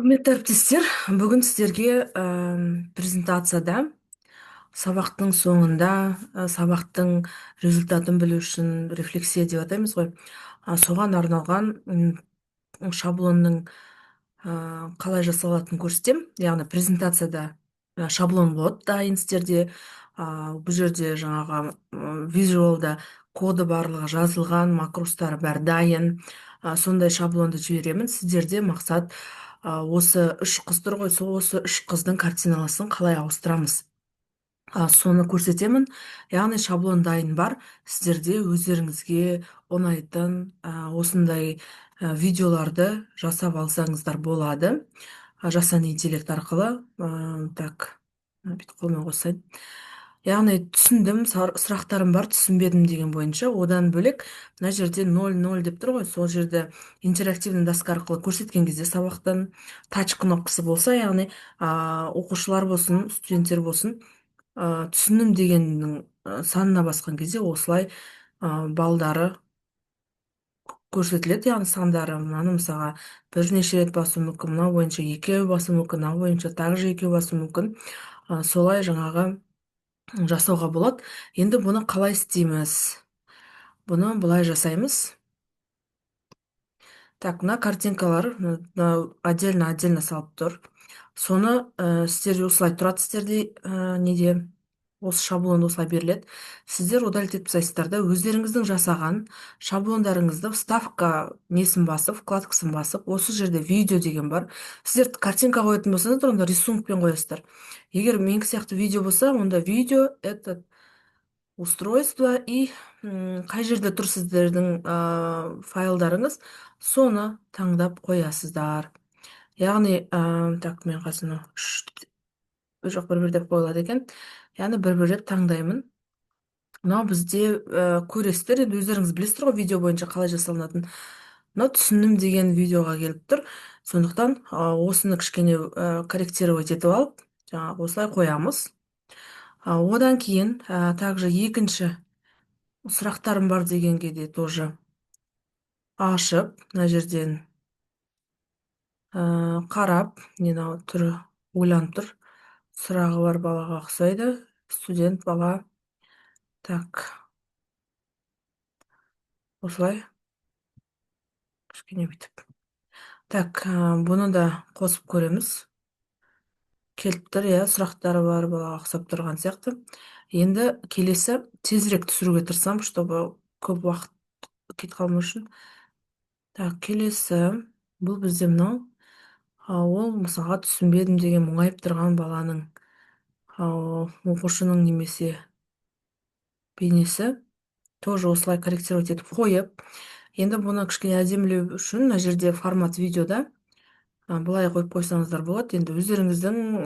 Құрметті әріптестер, бүгін сіздерге презентацияда сабақтың соңында сабақтың результатын білу үшін рефлексия деп атаймыз ғой. Соған арналған шаблонның қалай жасалатынын көрсетемін. Яғни презентацияда шаблон болады дайын сіздерде. Бұл жерде жаңағы визуалда коды барлығы жазылған, макростары бәрі дайын. Сондай шаблонды жіберемін. Сіздерде мақсат осы үш қыз тұр ғой, сол осы үш қыздың картиналасын қалай ауыстырамыз. Соны көрсетемін. Яғни шаблон дайын бар. Сіздерде өздеріңізге ұнайтын осындай видеоларды жасап алсаңыздар болады. Жасанды интеллект арқылы. Так, бүйтіп қолмен қосайын. Яғни түсіндім, сұрақтарым бар, түсінбедім деген бойынша. Одан бөлек, мына жерде 0-0 деп тұр ғой, сол жерде интерактивный доска арқылы көрсеткен кезде сабақтан тач кнопкасы болса, яғни оқушылар болсын, студенттер болсын, түсіндім дегеннің санына басқан кезде осылай балдары көрсетіледі, яғни сандары. Мынаны мысалға бірнеше рет басу мүмкін, мынау бойынша екеу басу мүмкін, мынау бойынша также екеу басу мүмкін. Солай жаңағы жасауға болады. Енді бұны қалай істейміз? Бұны былай жасаймыз. Так, мына картинкалар отдельно салып тұр. Соны сіздер осылай тұрады, сіздерде неде осы шаблон осылай беріледі. Сіздер удалить етіп тастайсыздар да, өздеріңіздің жасаған шаблондарыңызды вставка несін басып, вкладкасын басып, осы жерде видео деген бар. Сіздер картинка қоятын болсаңыздар, онда рисункпен қоясыздар. Егер менікі сияқты видео болса, онда видео это устройство и қай жерде тұр сіздердің файлдарыңыз, соны таңдап қоясыздар. Яғни, так, мен қазір жоқ бір деп қойылады екен. Яғни бір деп таңдаймын. Мынау бізде көресіздер, енді өздеріңіз білесіздер ғой видео бойынша қалай жасалынатын. Мынау түсіндім деген видеоға келіп тұр. Сондықтан осыны кішкене корректировать етіп алып, жаңағы осылай қоямыз. Одан кейін также екінші сұрақтарым бар дегенге де тоже ашып, мына жерден қарап, мынау түрі ойланып тұр. Сұрағы бар балаға ұқсайды. Студент бала. Так. Осылай. Кішкене бүйтіп. Так, бұны да қосып көреміз. Келіп тұр, сұрақтары бар балаға ұқсап тұрған сияқты. Енді келесі тезірек түсіруге тырысамын, чтобы көп уақыт кетіп қалмау үшін. Так, келесі бұл бізде мынау. Ол мысалға түсінбедім деген мұңайып тұрған баланың оқушының немесе бейнесі. Тоже осылай корректировать етіп қойып. Енді бұны кішкене әдемілеу үшін мына жерде формат видеода былай қойып қойсаңыздар болады. Енді өздеріңіздің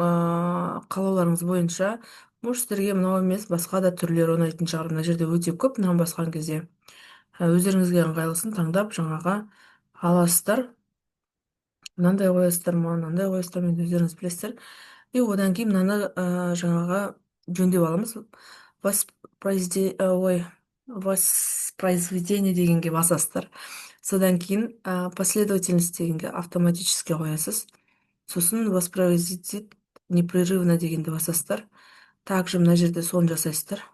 қалауларыңыз бойынша сіздерге мынау емес, басқа да түрлері ұнайтын шығар. Мына жерде өте көп, мынаны басқан кезде өздеріңізге ыңғайлысын таңдап жаңаға аласыздар. Мынандай қоясыздар ма, мынандай қоясыздар, мен өздеріңіз білесіздер. И одан кейін мынаны жаңаға жөндеп аламыз. Воспроизведение дегенге басасыздар. Содан кейін последовательность дегенге автоматически қоясыз. Сосын воспроизводить непрерывно дегенде басасыздар. Также мына жерде соны жасайсыздар.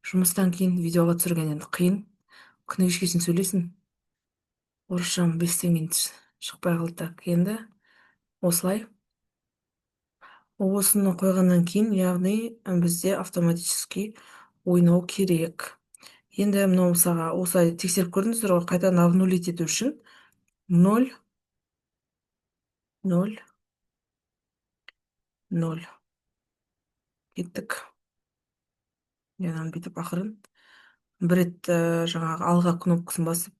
Жұмыстан кейін видеоға түсірген енді қиын. Күні кешкесін сөйлесін. Орысшам 5-тен кейін шықпай қалды. Так, енді осылай. Осыны қойғаннан кейін, яғни бізде автоматически ойнау керек. Енді мынау мысалға осылай тексеріп көрдіңіздер ғой, қайтадан обнулить ету үшін 0, 0, 0. Кеттік. Яғни бүйтіп ақырын. Бір рет жаңағы алға кнопкасын басып.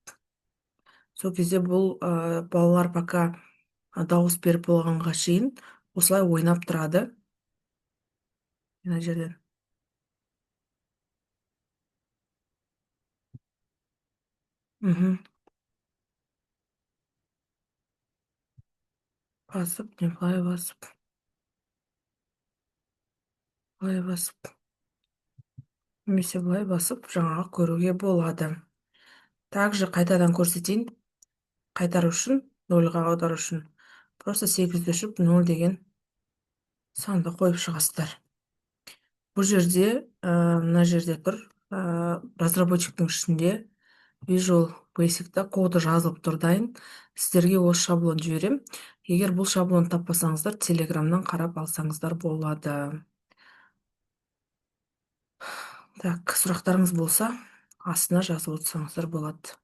Сол кезде бұл балалар пока дауыс беріп болғанға шейін осылай ойнап тұрады. Мына жерден. Басып, не былай басып. Былай басып. Немесе былай басып жаңағы көруге болады. Также қайтадан көрсетейін. Қайтару үшін, нөлға аудару үшін просто 8 өшіп 0 деген санды қойып шығасыздар. Бұл жерде, мына жерде тұр, разработчиктің ішінде Visual Basic'та коды жазылып тұр дайын. Сіздерге осы шаблон жіберем. Егер бұл шаблон таппасаңыздар, Телеграмнан қарап алсаңыздар болады. Так, сұрақтарыңыз болса, астына жазып отырсаңыздар болады.